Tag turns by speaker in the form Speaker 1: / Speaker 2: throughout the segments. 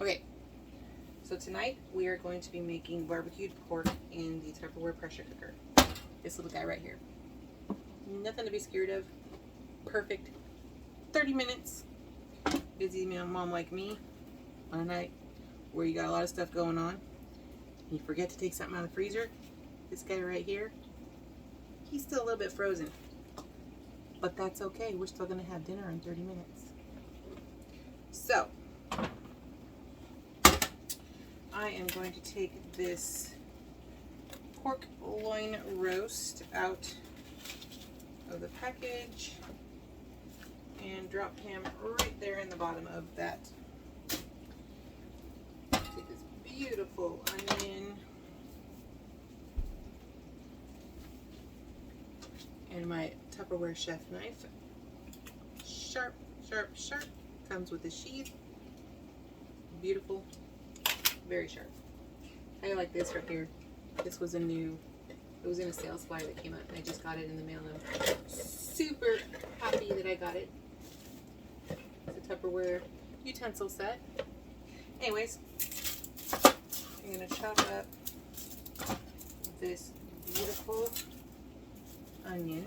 Speaker 1: Okay, so tonight we are going to be making barbecued pork in the Tupperware pressure cooker. This little guy right here. Nothing to be scared of. Perfect. 30 minutes. Busy mom like me on a night where you got a lot of stuff going on. You forget to take something out of the freezer. This guy right here, he's still a little bit frozen. But that's okay. We're still going to have dinner in 30 minutes. So, I am going to take this pork loin roast out of the package and drop him right there in the bottom of that. Take this beautiful onion and my Tupperware chef knife. Sharp, sharp, sharp. Comes with a sheath. Beautiful. Very sharp. I like this right here. This was it was in a sales flyer that came out and I just got it in the mail and I'm super happy that I got it. It's a Tupperware utensil set. Anyways, I'm going to chop up this beautiful onion.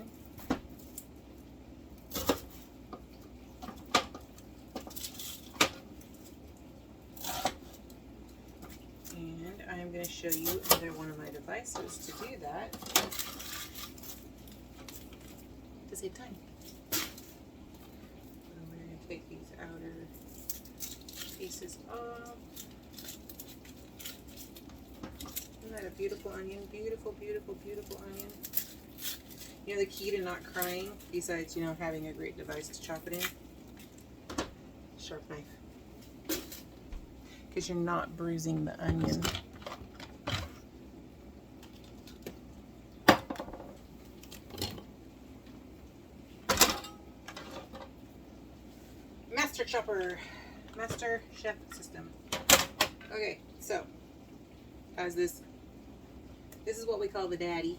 Speaker 1: And I'm going to show you another one of my devices to do that to save time. So we're going to take these outer pieces off. Isn't that a beautiful onion? Beautiful, beautiful, beautiful onion. You know the key to not crying, besides, having a great device to chop it in? Sharp knife. Because you're not bruising the onion. Master chopper. Master chef system. Okay, so as this is what we call the daddy.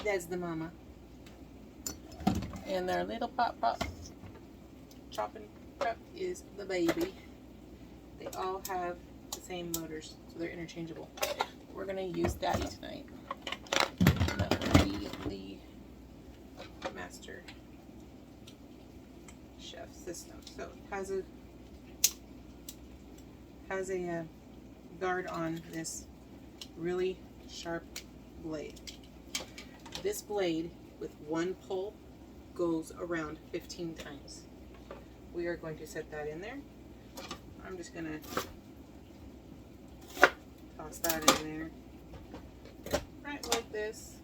Speaker 1: That's the mama. And their little pop chopping prep is the baby. They all have the same motors, so they're interchangeable. We're gonna use daddy tonight. And that will be the master chef system. So it has a guard on this really sharp blade. This blade with one pull goes around 15 times. We are going to set that in there. I'm just going to toss that in there. Right like this.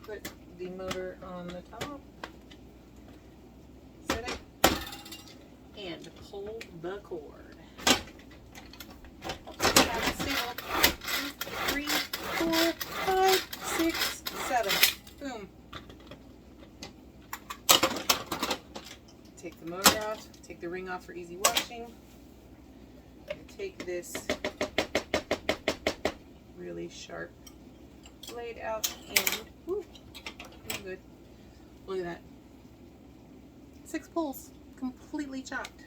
Speaker 1: Put the motor on the top. Set it. And pull the cord. 3, 4, 5, 6, 7. Boom. Take the motor off, take the ring off for easy washing. Take this really sharp blade out and, whoo, good. Look at that. 6 pulls, completely chopped.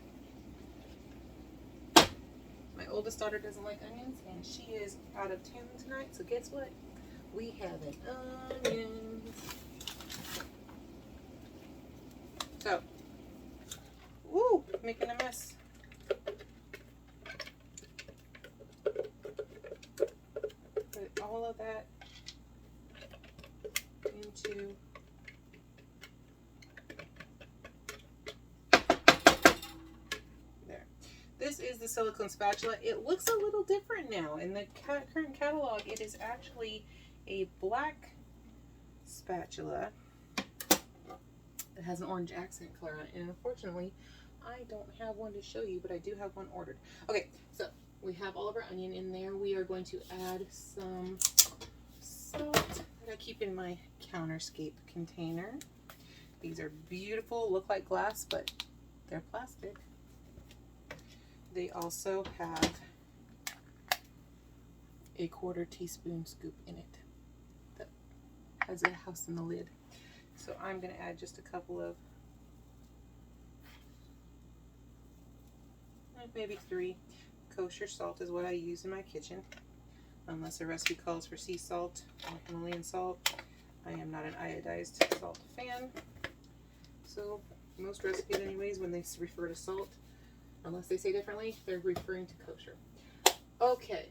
Speaker 1: My oldest daughter doesn't like onions, and she is out of town tonight, so guess what? We have an onion. So, woo, making a mess. Put all of that into there. This is the silicone spatula. It looks a little different now. In the current catalog, it is actually a black spatula that has an orange accent color on it. And unfortunately, I don't have one to show you, but I do have one ordered. Okay, so we have all of our onion in there. We are going to add some salt that I keep in my counterscape container. These are beautiful, look like glass, but they're plastic. They also have a 1/4 teaspoon scoop in it that has a house in the lid. So I'm going to add just a couple of, maybe 3. Kosher salt is what I use in my kitchen. Unless the recipe calls for sea salt or Himalayan salt. I am not an iodized salt fan. So most recipes anyways, when they refer to salt, unless they say differently, they're referring to kosher. Okay.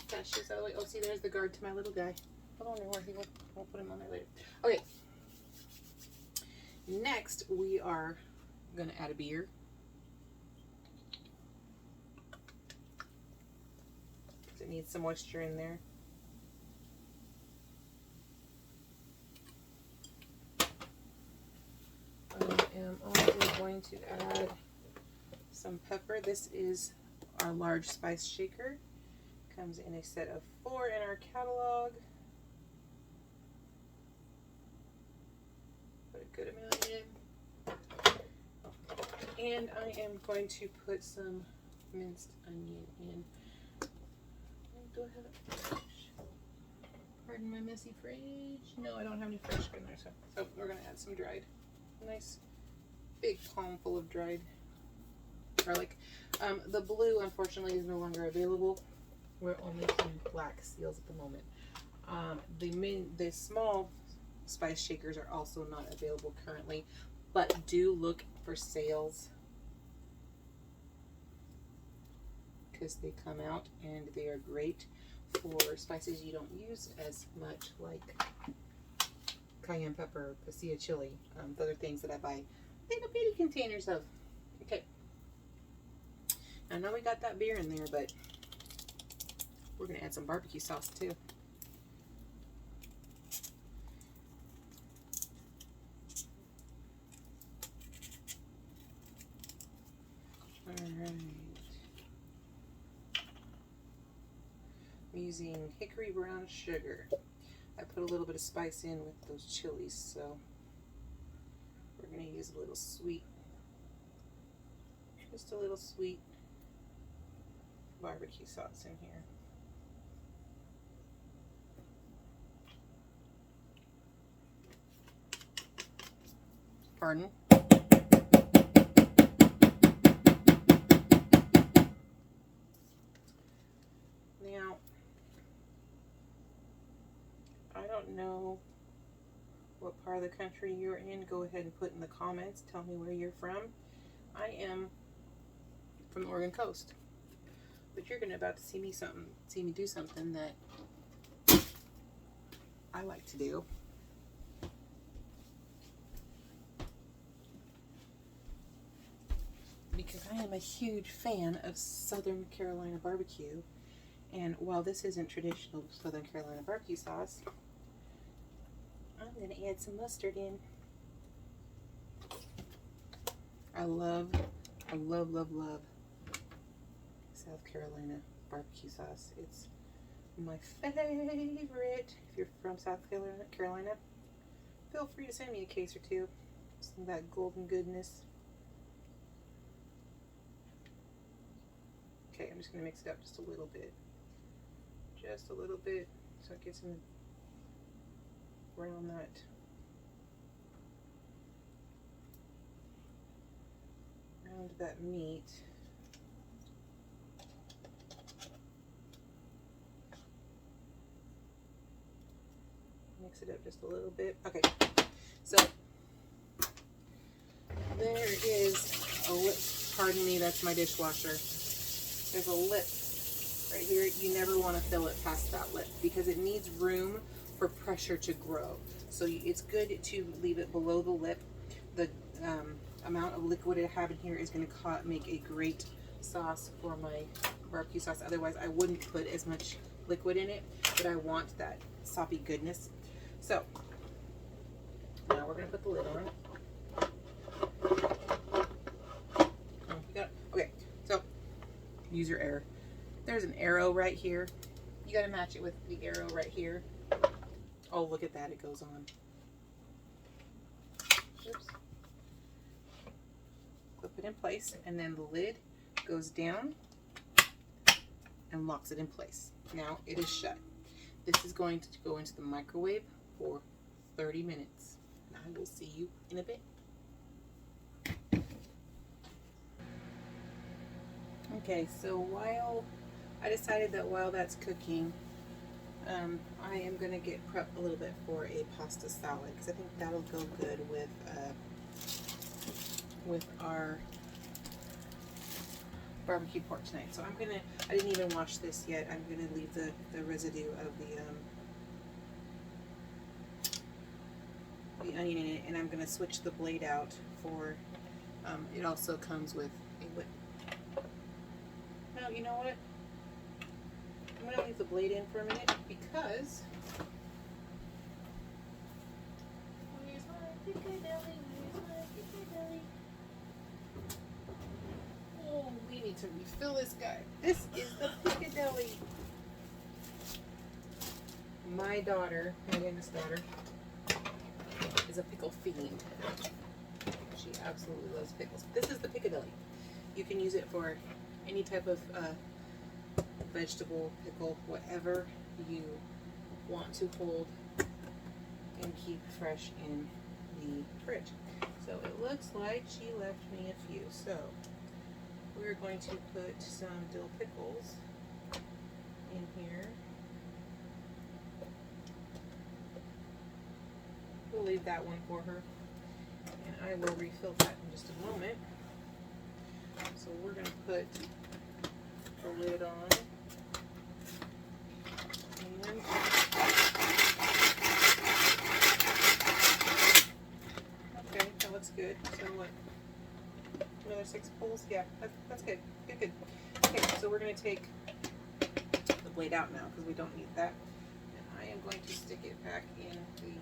Speaker 1: That's just out of the way. Oh, see, there's the guard to my little guy. I don't know where he went. I'll put him on there later. Okay. Next, we are going to add a beer. It needs some moisture in there. I am also going to add some pepper. This is our large spice shaker. Comes in a set of 4 in our catalog. Put a good amount in. And I am going to put some minced onion in. Do I have a fridge? Pardon my messy fridge. No, I don't have any fresh in there. So we're going to add some dried. Nice big palm full of dried garlic. The blue, unfortunately, is no longer available. We're only seeing black seals at the moment. The small spice shakers are also not available currently, but do look for sales because they come out and they are great for spices you don't use as much, like cayenne pepper, pasilla chili, the other things that I buy little bitty containers of. Okay, I know we got that beer in there, but we're gonna add some barbecue sauce too. All right. I'm using hickory brown sugar. I put a little bit of spice in with those chilies, so we're going to use a little sweet, just a little sweet barbecue sauce in here. Pardon? Now, I don't know what part of the country you're in. Go ahead and put in the comments. Tell me where you're from. I am from the Oregon coast, but you're gonna about to see me do something that I like to do. Because I am a huge fan of Southern Carolina barbecue, and while this isn't traditional Southern Carolina barbecue sauce, I'm going to add some mustard in. I love South Carolina barbecue sauce. It's my favorite. If you're from South Carolina, feel free to send me a case or two. Some of that golden goodness. Okay, I'm just going to mix it up just a little bit. Just a little bit so it gets in around that meat. Mix it up just a little bit. Okay, so there is a lip. Pardon me, that's my dishwasher. There's a lip right here. You never want to fill it past that lip because it needs room for pressure to grow. So it's good to leave it below the lip. The amount of liquid I have in here is going to make a great sauce for my barbecue sauce. Otherwise, I wouldn't put as much liquid in it, but I want that soppy goodness. So now we're going to put the lid on. Okay, so use your arrow. There's an arrow right here. You got to match it with the arrow right here. Oh, look at that. It goes on. Oops. Clip it in place, and then the lid goes down and locks it in place. Now it is shut. This is going to go into the microwave for 30 minutes. Now I will see you in a bit. Okay, so while I decided that while that's cooking, I am going to get prepped a little bit for a pasta salad because I think that'll go good with our barbecue pork tonight. So I didn't even wash this yet. I'm gonna leave the residue of the onion in it, and I'm gonna switch the blade out for, it also comes with a whip. Now, you know what? I'm gonna leave the blade in for a minute because where's my Piccadilly? Where's my Piccadilly? Oh, we need to refill this guy. This is the Piccadilly. My daughter, my youngest daughter, is a pickle fiend. She absolutely loves pickles. This is the Piccadilly. You can use it for any type of vegetable, pickle, whatever you want to hold and keep fresh in the fridge. So it looks like she left me a few. So we're going to put some dill pickles in here. We'll leave that one for her, and I will refill that in just a moment. So we're going to put the lid on. And okay, that looks good. So what? Another 6 pulls? Yeah, that's good. Good. Okay, so we're going to take the blade out now because we don't need that. And I am going to stick it back in the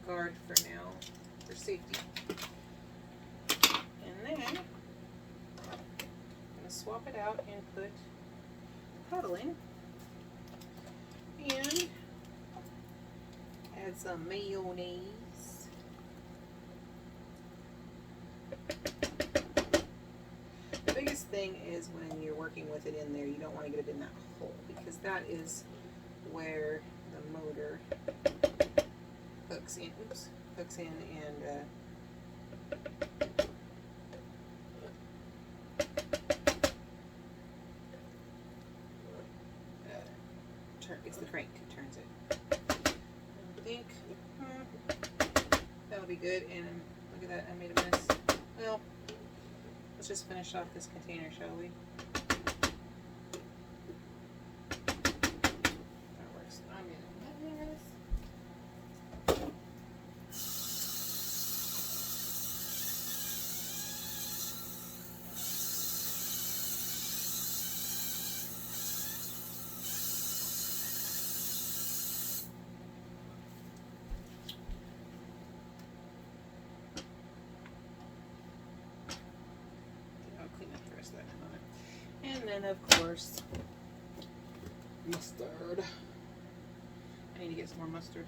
Speaker 1: guard for now, for safety. And then I'm going to swap it out and put paddle in. And add some mayonnaise. The biggest thing is when you're working with it in there, you don't want to get it in that hole because that is where the motor hooks in. Oops, hooks in and it's the crank turns it. I think that'll be good. And look at that, I made a mess. Well, let's just finish off this container, shall we? That works. I'm gonna mess. And then, of course, mustard. I need to get some more mustard.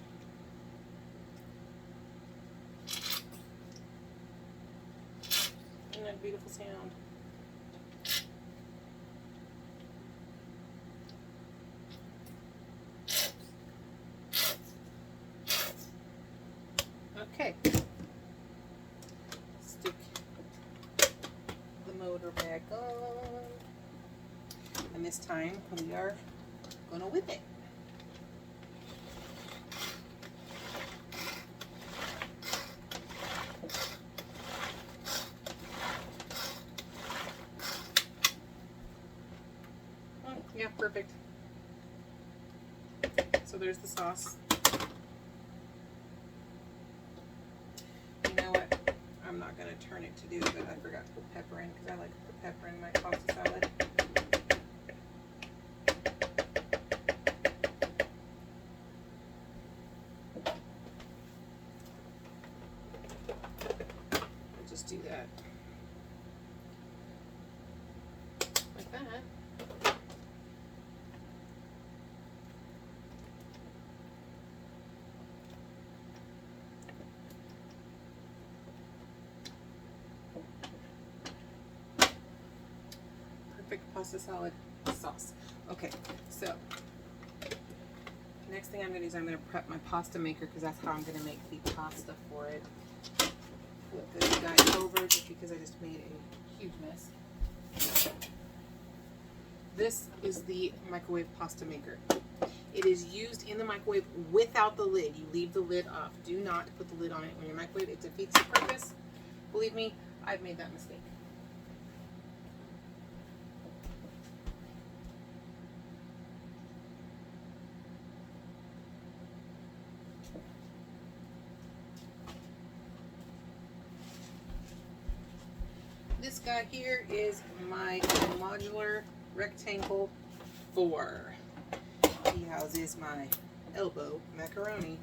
Speaker 1: Isn't that a beautiful sound? Okay. Stick the motor back on. And this time we are going to whip it. Oh, yeah, perfect. So there's the sauce. You know what? I'm not going to turn it to do it, but I forgot to put pepper in because I like to put pepper in my pasta salad. Do that like that. Perfect pasta salad sauce. Okay, so Next thing I'm going to do is I'm going to prep my pasta maker because that's how I'm going to make the pasta for it. Flip this guy over just because I just made a huge mess. This is the microwave pasta maker. It is used in the microwave without the lid. You leave the lid off. Do not put the lid on it when you're microwave. It defeats the purpose. Believe me, I've made that mistake. This guy here is my modular rectangle 4. He houses my elbow macaroni.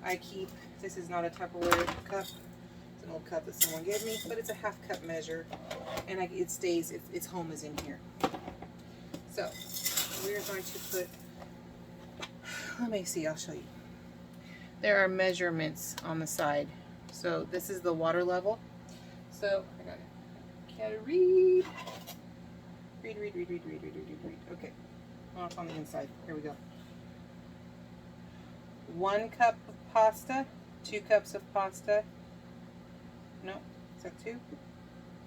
Speaker 1: I keep, this is not a Tupperware cup, it's an old cup that someone gave me, but it's a half cup measure, and it stays, its home is in here. So we're going to put, let me see, I'll show you. There are measurements on the side. So this is the water level. So I gotta read. Read. Okay. Oh, it's on the inside. Here we go. 1 cup of pasta, 2 cups of pasta. No, is that 2?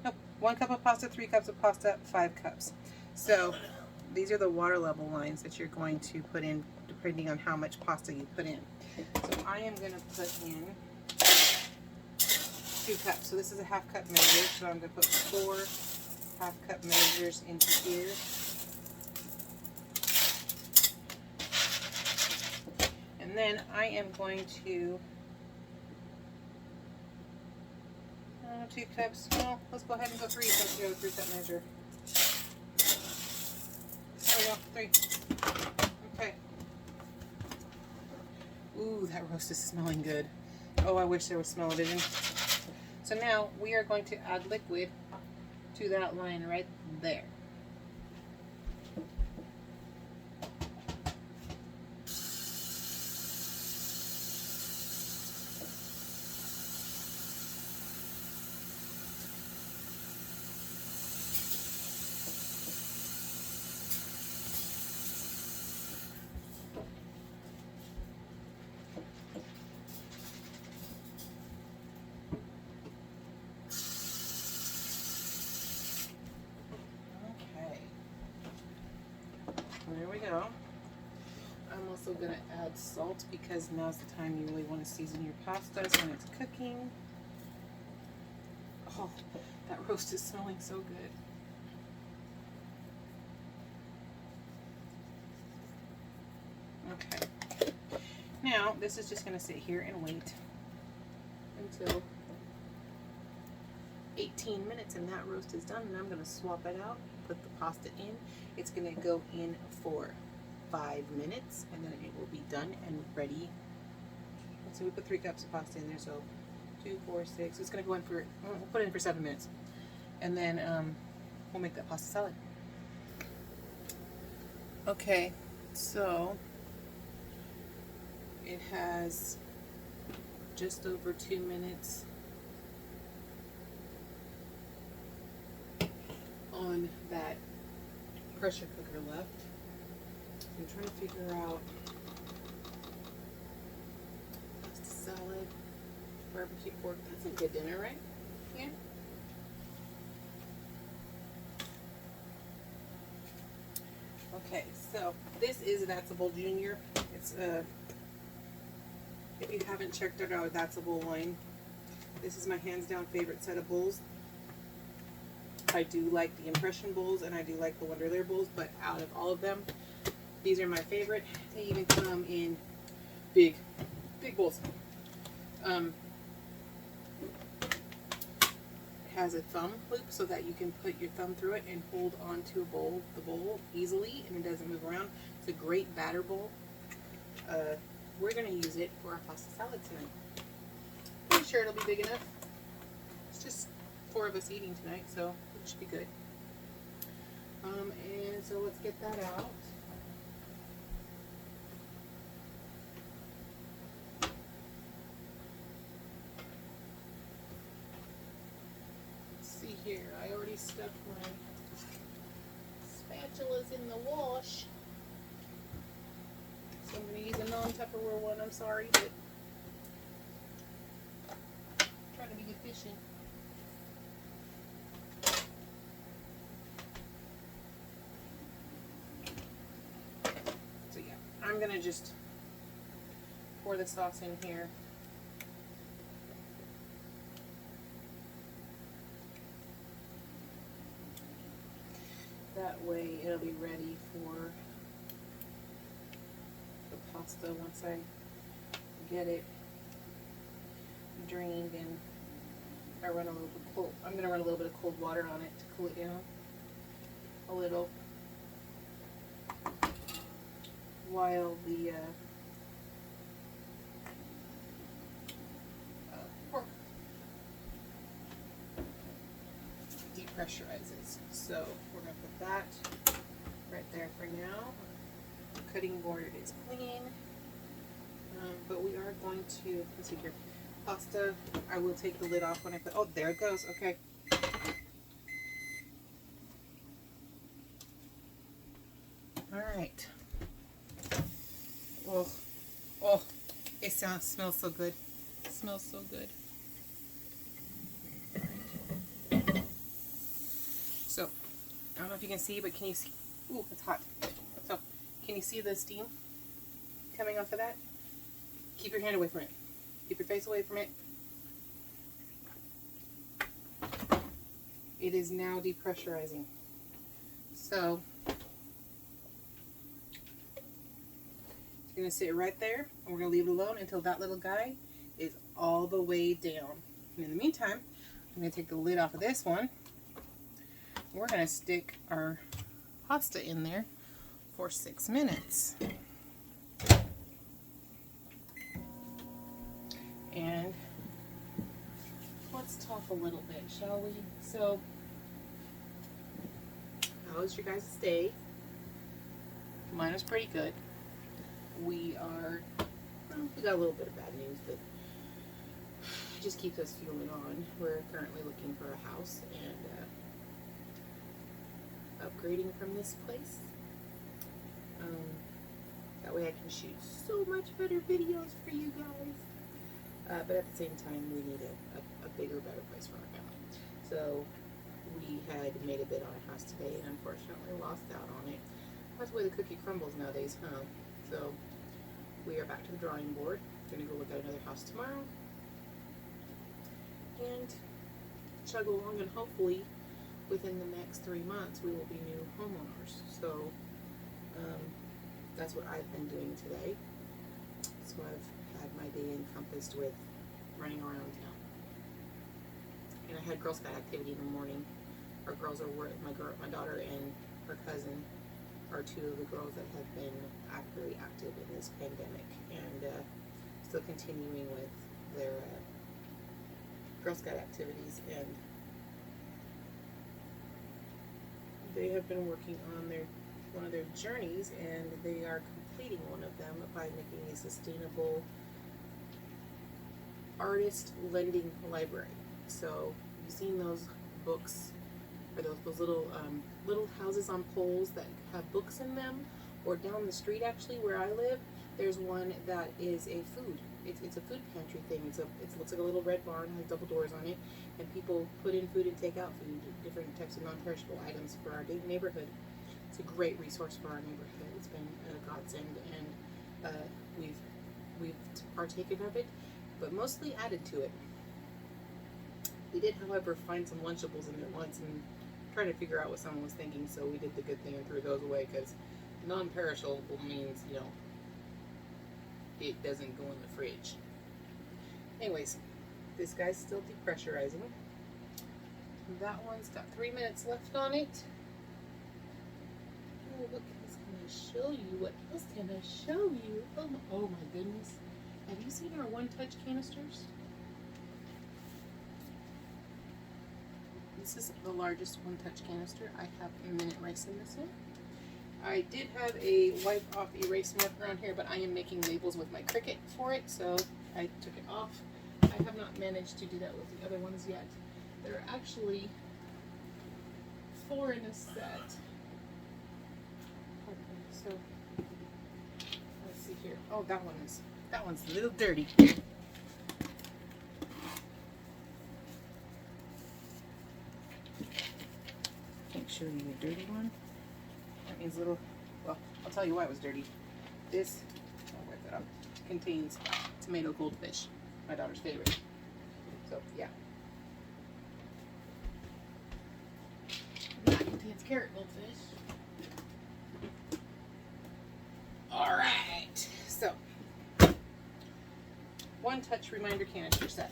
Speaker 1: Nope. 1 cup of pasta, 3 cups of pasta, 5 cups. So these are the water level lines that you're going to put in depending on how much pasta you put in. So I am going to put in 2 cups. So this is a half cup measure. So I'm going to put 4 half cup measures into here. And then I am going to 2 cups. Well, let's go ahead and go 3 since we have a 3 cup measure. There we go, 3. Okay. Ooh, that roast is smelling good. Oh, I wish there was smell-o-vision. So now we are going to add liquid to that line right there. There we go. I'm also going to add salt because now's the time you really want to season your pastas when it's cooking. Oh, that roast is smelling so good. Okay. Now, this is just going to sit here and wait until 18 minutes and that roast is done, and I'm going to swap it out, put the pasta in. It's going to go in for 5 minutes and then it will be done and ready. So we put 3 cups of pasta in there, so 2, 4, 6. It's going to go in for, we'll put it in for 7 minutes, and then we'll make that pasta salad. Okay, so it has just over 2 minutes on that pressure cooker left. I'm trying to figure out pasta salad, barbecue pork. That's a good dinner, right? Yeah. Okay, so this is That's a Bowl Junior. It's if you haven't checked it out, That's a Bowl line. This is my hands down favorite set of bowls. I do like the Impression bowls and I do like the Wonder Layer bowls, but out of all of them, these are my favorite. They even come in big bowls. It has a thumb loop so that you can put your thumb through it and hold onto the bowl easily, and it doesn't move around. It's a great batter bowl. We're going to use it for our pasta salad tonight. Pretty sure it'll be big enough. It's just 4 of us eating tonight, so it should be good. And so let's get that out. Let's see here. I already stuck my spatulas in the wash. So I'm going to use a non-Tupperware one. I'm sorry, but I'm trying to be efficient. So yeah, I'm going to just pour the sauce in here. That way it'll be ready for the pasta once I get it drained and I run a little bit cold. I'm going to run a little bit of cold water on it to cool it down a little while the pork depressurizes. So we're going to put that right there for now. The cutting board is clean, but we are going to, let's see here, pasta, I will take the lid off when I put, oh, there it goes, okay. All right. Oh, oh, it smells so good. It smells so good. So, I don't know if you can see, but can you see? Ooh, it's hot. So, can you see the steam coming off of that? Keep your hand away from it. Keep your face away from it. It is now depressurizing. So, it's going to sit right there, and we're going to leave it alone until that little guy is all the way down. And in the meantime, I'm going to take the lid off of this one. We're going to stick our pasta in there for 6 minutes. And let's talk a little bit, shall we? So, how was your guys' day? Mine was pretty good. We got a little bit of bad news, but it just keeps us fueling on. We're currently looking for a house and upgrading from this place. That way I can shoot so much better videos for you guys. But at the same time, we need a bigger, better place for our family. So we had made a bid on a house today and unfortunately lost out on it. That's the way the cookie crumbles nowadays, huh? So we are back to the drawing board. Gonna go look at another house tomorrow and chug along, and hopefully within the next 3 months we will be new homeowners. So that's what I've been doing today. So I've had my day encompassed with running around town. And I had Girl Scout activity in the morning. Our girls are my daughter and her cousin are two of the girls that have been very active in this pandemic and still continuing with their Girl Scout activities, and they have been working on one of their journeys, and they are completing one of them by making a sustainable artist lending library. So you've seen those books, or those little houses on poles that have books in them, or down the street actually where I live, there's one that is a food. It's a food pantry thing. It looks like a little red barn, has double doors on it, and people put in food and take out food, different types of non-perishable items for our neighborhood. It's a great resource for our neighborhood. It's been a godsend, and we've partaken of it, but mostly added to it. We did, however, find some Lunchables in there once and try to figure out what someone was thinking, so we did the good thing and threw those away, because non-perishable means, it doesn't go in the fridge. Anyways, this guy's still depressurizing. That one's got 3 minutes left on it. Oh, what else can I show you? What else can I show you? Oh my goodness. Have you seen our one-touch canisters? This is the largest one-touch canister. I have minute rice in this one. I did have a wipe off erase marker on here, but I am making labels with my Cricut for it, so I took it off. I have not managed to do that with the other ones yet. There are actually 4 in a set. Okay, so let's see here. Oh, that one's a little dirty. Can't show you a dirty one. That means little. Well, I'll tell you why it was dirty. This, I'll wipe that up, contains tomato goldfish, my daughter's favorite. So yeah. That contains carrot goldfish. All right. So, one touch reminder canister set.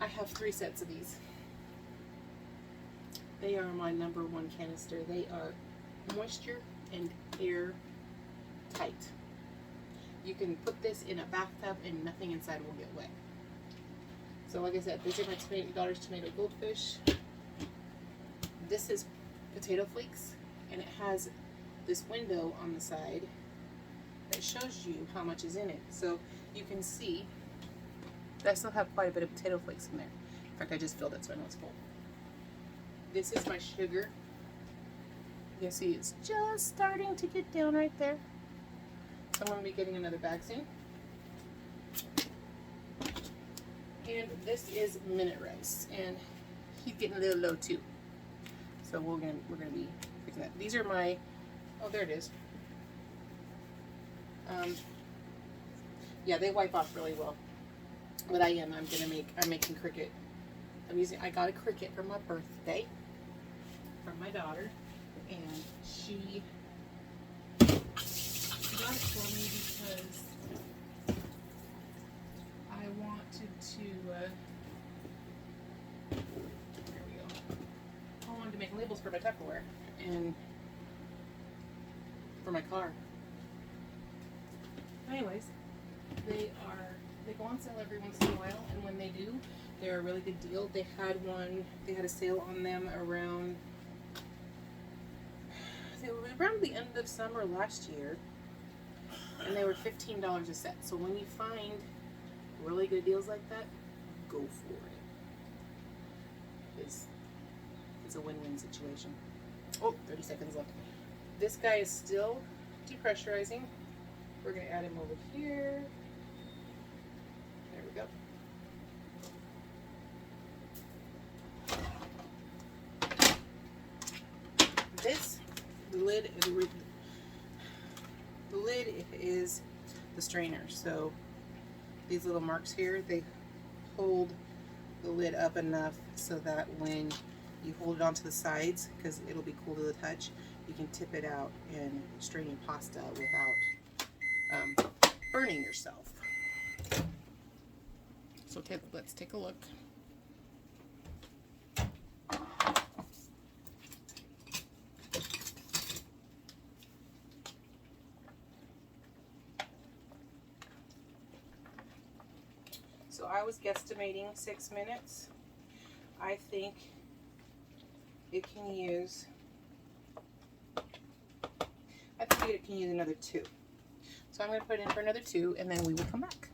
Speaker 1: I have 3 sets of these. They are my #1 canister. They are moisture and air tight. You can put this in a bathtub and nothing inside will get wet. So like I said, these are my daughter's tomato goldfish. This is potato flakes, and it has this window on the side that shows you how much is in it. So you can see that I still have quite a bit of potato flakes in there. In fact, I just filled it so I know it's full. This is my sugar. You can see it's just starting to get down right there. So I'm going to be getting another bag soon. And this is minute rice, and he's getting a little low too. So we're gonna be fixing that. These are my, oh, there it is. Yeah, they wipe off really well. But I'm making cricket. I got a cricket for my birthday from my daughter, and she got it for me because I wanted to, there we go. I wanted to make labels for my Tupperware and for my car. Anyways, they go on sale every once in a while, and when they do, they're a really good deal. They had a sale on them around the end of summer last year, and they were $15 a set. So when you find really good deals like that, go for it. It's a win-win situation. Oh, 30 seconds left. This guy is still depressurizing. We're going to add him over here. There we go. The lid is the strainer. So these little marks here, they hold the lid up enough so that when you hold it onto the sides, because it'll be cool to the touch, you can tip it out and strain your pasta without burning yourself. So let's take a look. So I was guesstimating 6 minutes. I think it can use another 2. So I'm going to put it in for another 2, and then we will come back.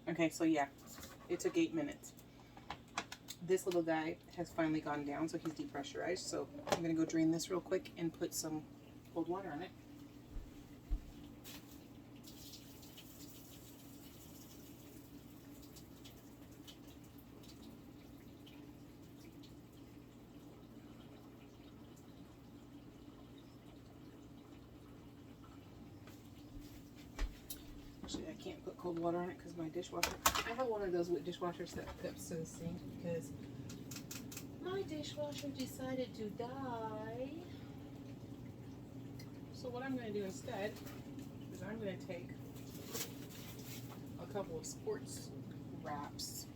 Speaker 1: Okay, so yeah, it took 8 minutes. This little guy has finally gone down, so he's depressurized. So I'm going to go drain this real quick and put some cold water on it. Actually, I can't put cold water on it because my dishwasher. I have one of those dishwashers that hooks to the sink because my dishwasher decided to die. So what I'm going to do instead is I'm going to take a couple of sports wraps,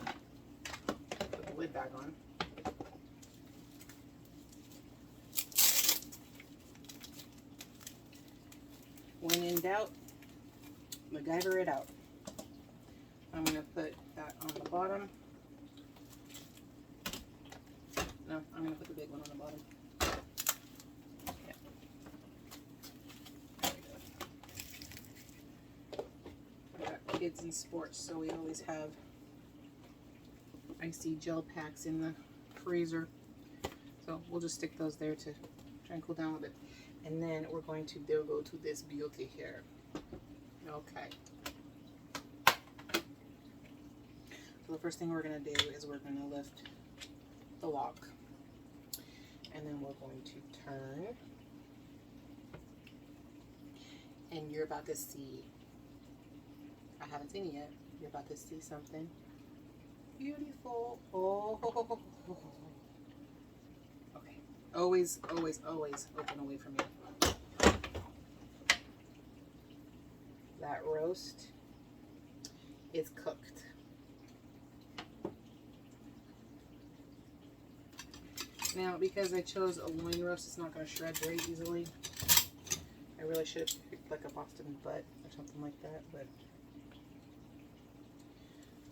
Speaker 1: put the lid back on. When in doubt, MacGyver it out. I'm going to put that on the bottom. No, I'm going to put the big one on the bottom. Yeah. There we go. I've got kids in sports, so we always have icy gel packs in the freezer. So we'll just stick those there to try and cool down a little bit. And then we're going to go to this beauty here. Okay. So the first thing we're going to do is we're going to lift the lock. And then we're going to turn. And you're about to see, I haven't seen it yet, you're about to see something beautiful. Oh. Okay. Always, always, always open away from me. That roast is cooked. Now, because I chose a loin roast, it's not going to shred very easily. I really should have picked like a Boston butt or something like that, but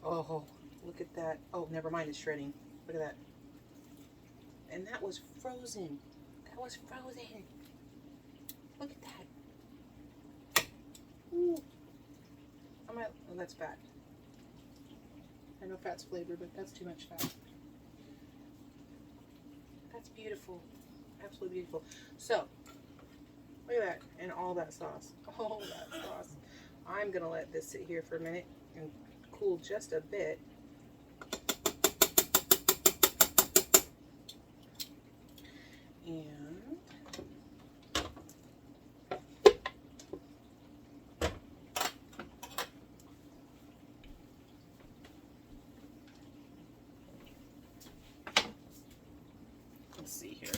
Speaker 1: oh, look at that. Oh, never mind, it's shredding. Look at that. And that was frozen. That was frozen. Look at that. Ooh. Oh, that's fat. I know fat's flavor, but that's too much fat. That's beautiful. Absolutely beautiful. So, look at that. And all that sauce. All that sauce. I'm going to let this sit here for a minute and cool just a bit. And let's see here.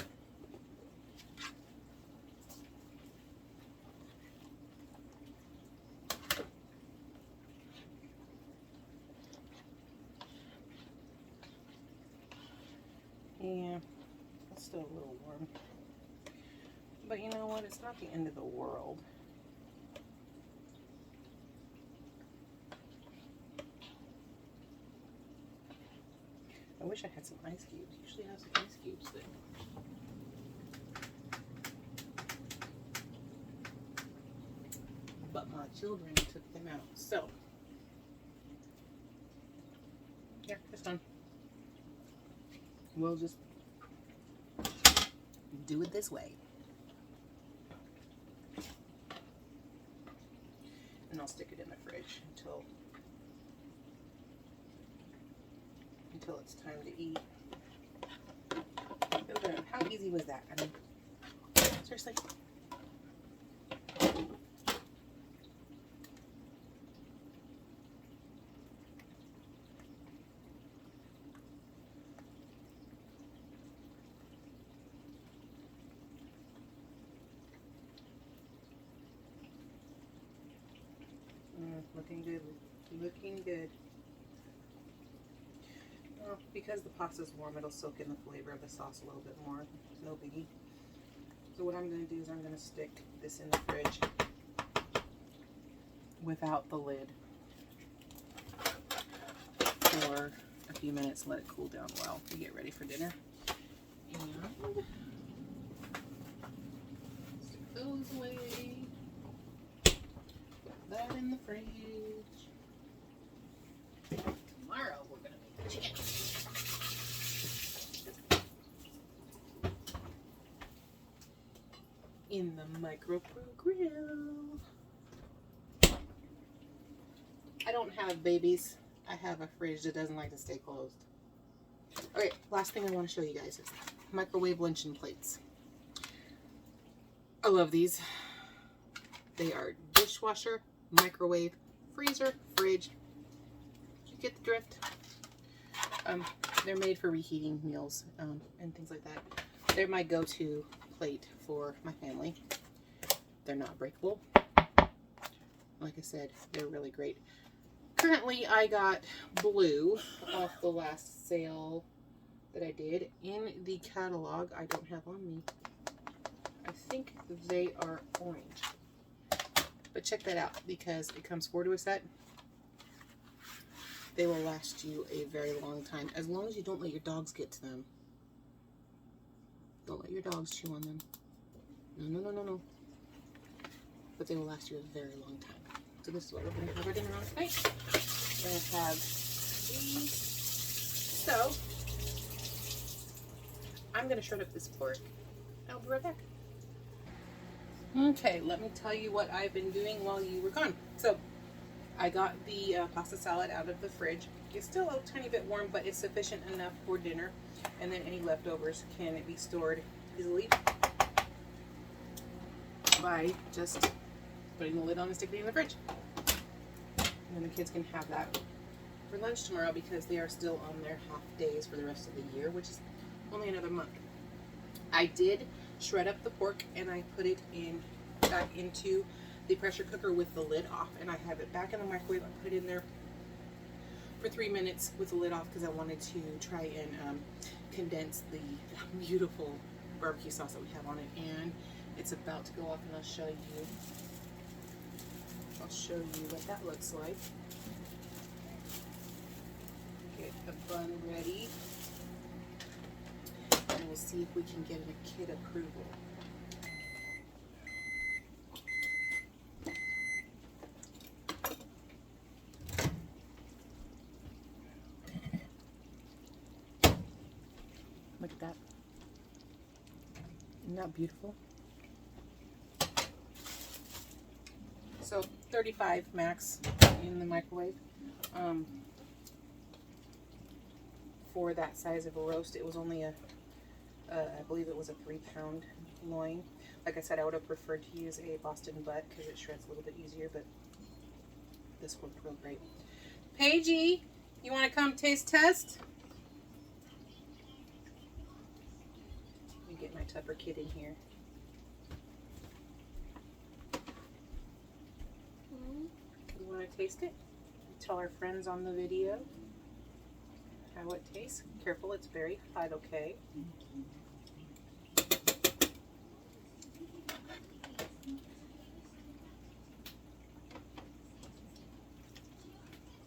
Speaker 1: Yeah, it's still a little warm. But you know what? It's not the end of the world. I wish I had some ice cubes. Usually have some ice cubes there. But my children took them out. So, yeah, it's done. We'll just do it this way. And I'll stick it in the fridge until it's time to eat. How easy was that? I mean, seriously. Looking good. Looking good. Well, because the pasta's warm, it'll soak in the flavor of the sauce a little bit more. No biggie. So what I'm going to do is I'm going to stick this in the fridge without the lid for a few minutes. Let it cool down while we get ready for dinner. And stick those away. Put that in the fridge. Tomorrow we're going to make chicken. In the micro grill. I don't have babies. I have a fridge that doesn't like to stay closed. Okay, last thing I want to show you guys is microwave luncheon plates. I love these. They are dishwasher, microwave, freezer, fridge. You get the drift. They're made for reheating meals and things like that. They're my go-to plate for my family. They're not breakable. Like I said, they're really great. Currently, I got blue off the last sale that I did. In the catalog, I don't have on me. I think they are orange. But check that out because it comes 4 to a set. They will last you a very long time. As long as you don't let your dogs get to them. Don't let your dogs chew on them. No. But they will last you a very long time. So this is what we're going to have our dinner on tonight. We're going to have these. So, I'm going to shred up this pork. I'll be right back. Okay, let me tell you what I've been doing while you were gone. So, I got the pasta salad out of the fridge. It's still a tiny bit warm, but it's sufficient enough for dinner. And then any leftovers can be stored easily by just putting the lid on and sticking it in the fridge. And then the kids can have that for lunch tomorrow because they are still on their half days for the rest of the year, which is only another month. I did shred up the pork and I put it back into the pressure cooker with the lid off, and I have it back in the microwave. I put it in there for 3 minutes with the lid off because I wanted to try and condense the beautiful barbecue sauce that we have on it. And it's about to go off, and I'll show you what that looks like. Get a bun ready, and we'll see if we can get a kid approval. Look at that. Isn't that beautiful? So 35 max in the microwave. For that size of a roast, it was only I believe it was a 3-pound loin. Like I said, I would have preferred to use a Boston butt because it shreds a little bit easier, but this worked real great. Paigey, you want to come taste test? Let me get my Tupper kid in here. You want to taste it? Tell our friends on the video how it tastes. Careful, it's very hot, okay?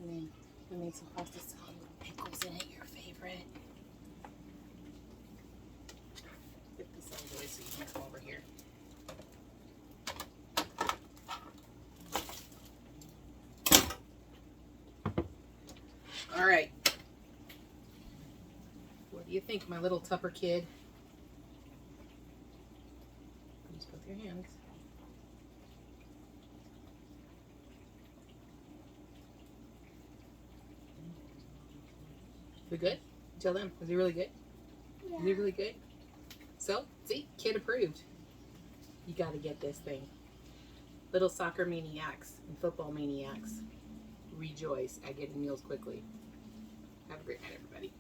Speaker 1: And then we made some pasta salad with pickles in it, your favorite. Get this out of the way so you can come over here. All right. What do you think, my little Tupper kid? Use both your hands. We good? Tell them. Was he really good? Yeah. Was he really good? So, see? Kid approved. You got to get this thing. Little soccer maniacs and football maniacs rejoice at getting meals quickly. Have a great night, everybody.